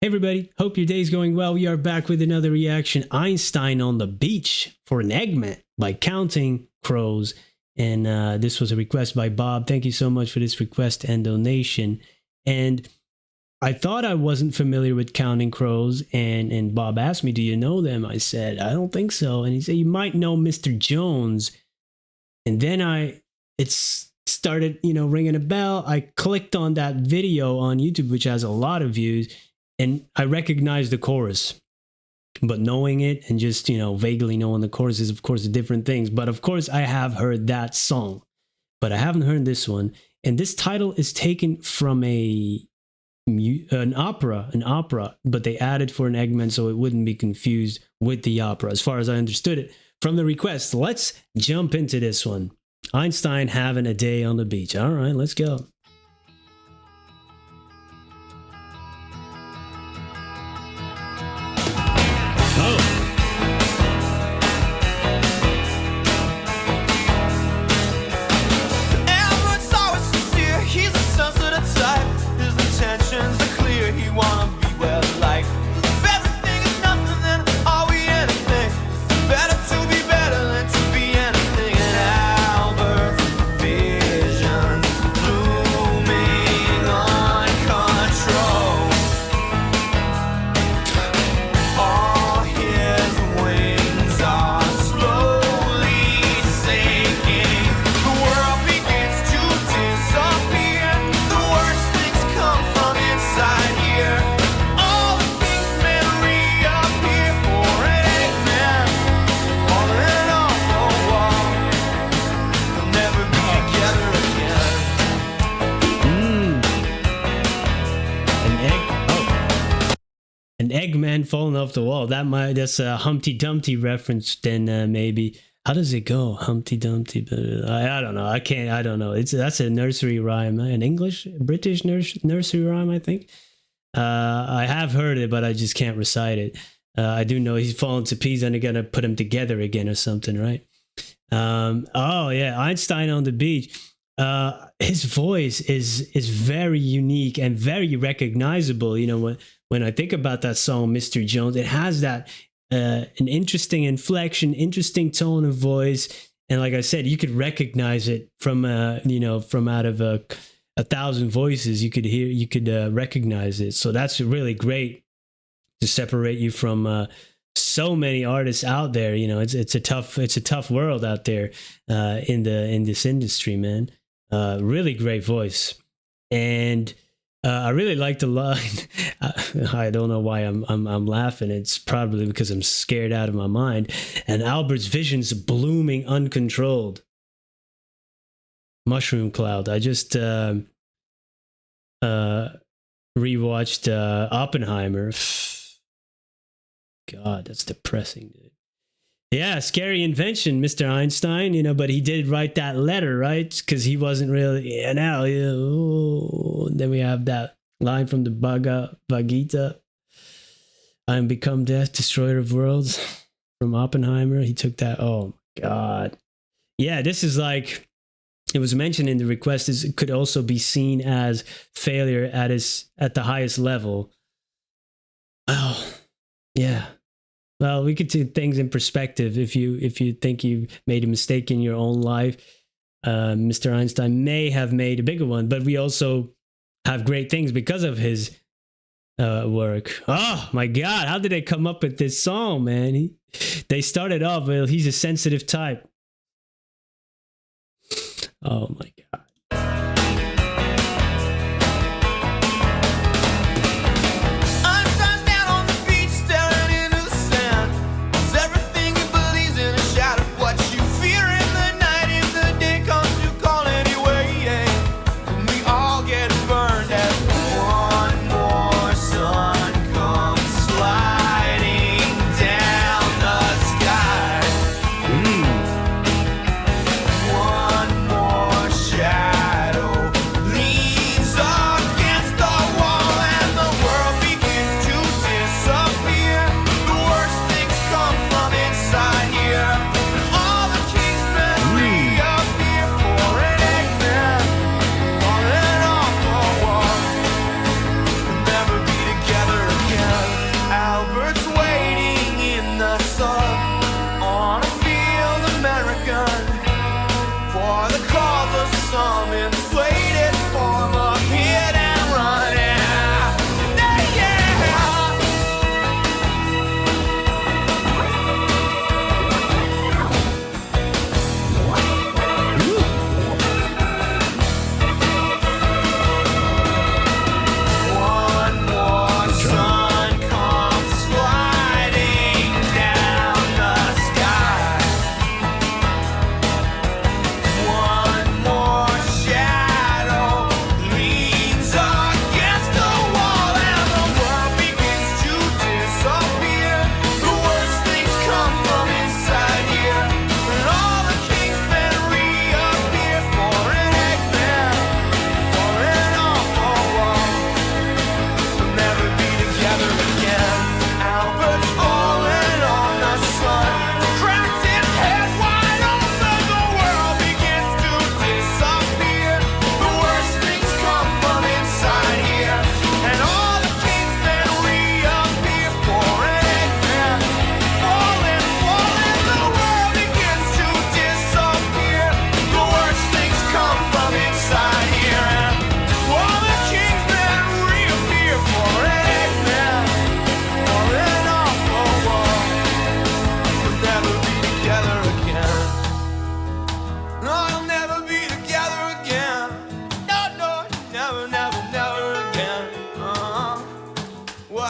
Hey everybody, hope your day's going well. We are back with another reaction. Einstein on the beach for an Eggman by Counting Crows. And this was a request by Bob. Thank you so much for this request and donation. And I thought I wasn't familiar with Counting Crows, and Bob asked me, do you know them? I said, I don't think so. And he said, you might know Mr. Jones. And then it started, ringing a bell. I clicked on that video on YouTube, which has a lot of views. And I recognized the chorus, but knowing it and just, vaguely knowing the chorus is, of course, different things. But of course, I have heard that song, but I haven't heard this one. And this title is taken from an opera, but they added for an Eggman so it wouldn't be confused with the opera, as far as I understood it from the request. Let's jump into this one. Einstein having a day on the beach. All right, let's go. An Eggman falling off the wall. That's a Humpty Dumpty reference. Then maybe how does it go? Humpty Dumpty. I don't know. I don't know. That's a nursery rhyme, an British nursery rhyme. I think. I have heard it, but I just can't recite it. I do know he's falling to pieces and they're gonna put him together again or something, right? Oh yeah, Einstein on the beach. His voice is very unique and very recognizable. When I think about that song, Mr. Jones, it has that an interesting inflection, interesting tone of voice, and like I said, you could recognize it from from out of a thousand voices. You could recognize it. So that's really great to separate you from so many artists out there. It's a tough world out there in this industry, man. Really great voice. And I really like the line. I don't know why I'm laughing. It's probably because I'm scared out of my mind. And Albert's vision's blooming uncontrolled. Mushroom Cloud. I just rewatched Oppenheimer. God, that's depressing, dude. Yeah, scary invention, Mr. Einstein, but he did write that letter, right? Because he wasn't really, then we have that line from the Bhagavad Gita. I am become death, destroyer of worlds, from Oppenheimer. He took that, oh my God. Yeah, this is like, it was mentioned in the request, it could also be seen as failure at the highest level. Oh, yeah. Well, we could see things in perspective. If you think you made a mistake in your own life, Mr. Einstein may have made a bigger one. But we also have great things because of his work. Oh my God, how did they come up with this song, man? They started off, well, he's a sensitive type. Oh my God.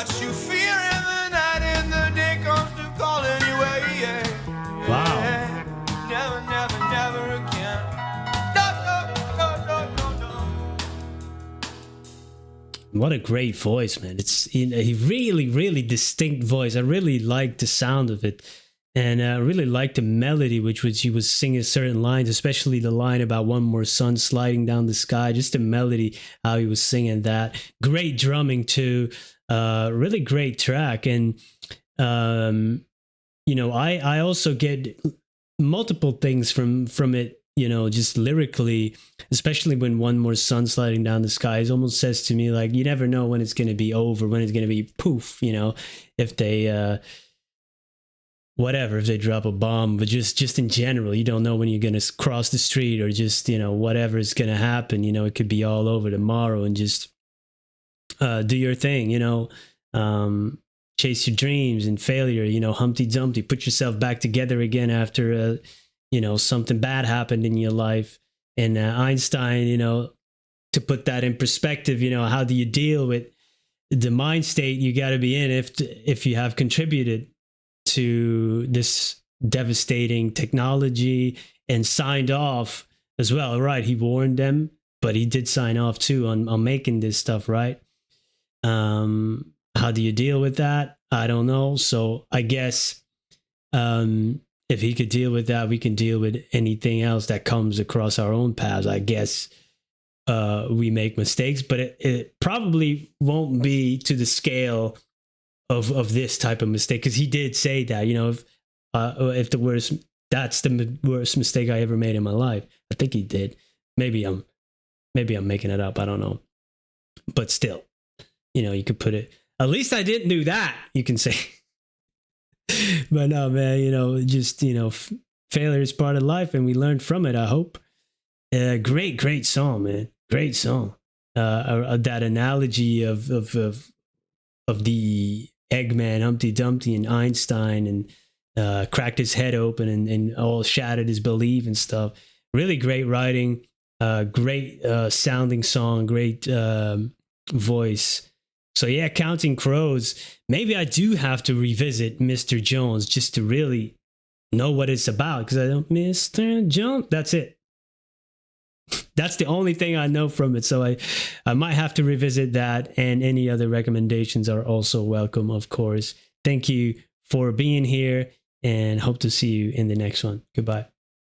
what you fear in the night and the day comes to call anyway. Yeah. Wow. Never, never, never again. No, no, no, no, no, no. What a great voice, man. It's a really, really distinct voice. I really like the sound of it. And I really liked the melody, which was he was singing certain lines, especially the line about one more sun sliding down the sky. Just the melody, how he was singing that. Great drumming too. Really great track. And you know, I also get multiple things from it. You know, just lyrically, especially when one more sun sliding down the sky, it almost says to me like, you never know when it's going to be over, when it's going to be poof. You know, if they. Whatever, if they drop a bomb, but just in general, you don't know when you're going to cross the street or just, you know, whatever is going to happen, you know, it could be all over tomorrow, and just do your thing, you know, chase your dreams, and failure, you know, Humpty Dumpty, put yourself back together again after, you know, something bad happened in your life. And Einstein, you know, to put that in perspective, you know, how do you deal with the mind state you got to be in if you have contributed to this devastating technology and signed off as well, right? He warned them, but he did sign off too on making this stuff, right? How do you deal with that? I don't know. So I guess if he could deal with that, we can deal with anything else that comes across our own paths. I guess we make mistakes, but it probably won't be to the scale of this type of mistake, because he did say that, you know, if that's the worst mistake I ever made in my life. I think he did. Maybe I'm making it up. I don't know. But still, you know, you could put it, at least I didn't do that, you can say. But no, man, you know, just, you know, failure is part of life and we learned from it, I hope. Great song, man. Great song. That analogy of the Eggman, Humpty Dumpty, and Einstein, and cracked his head open and all shattered his belief and stuff. Really great writing, great sounding song, great voice. So yeah, Counting Crows. Maybe I do have to revisit Mr. Jones just to really know what it's about, because I don't, Mr. Jones, that's it. That's the only thing I know from it. So I might have to revisit that, and any other recommendations are also welcome, of course. Thank you for being here, and hope to see you in the next one. Goodbye.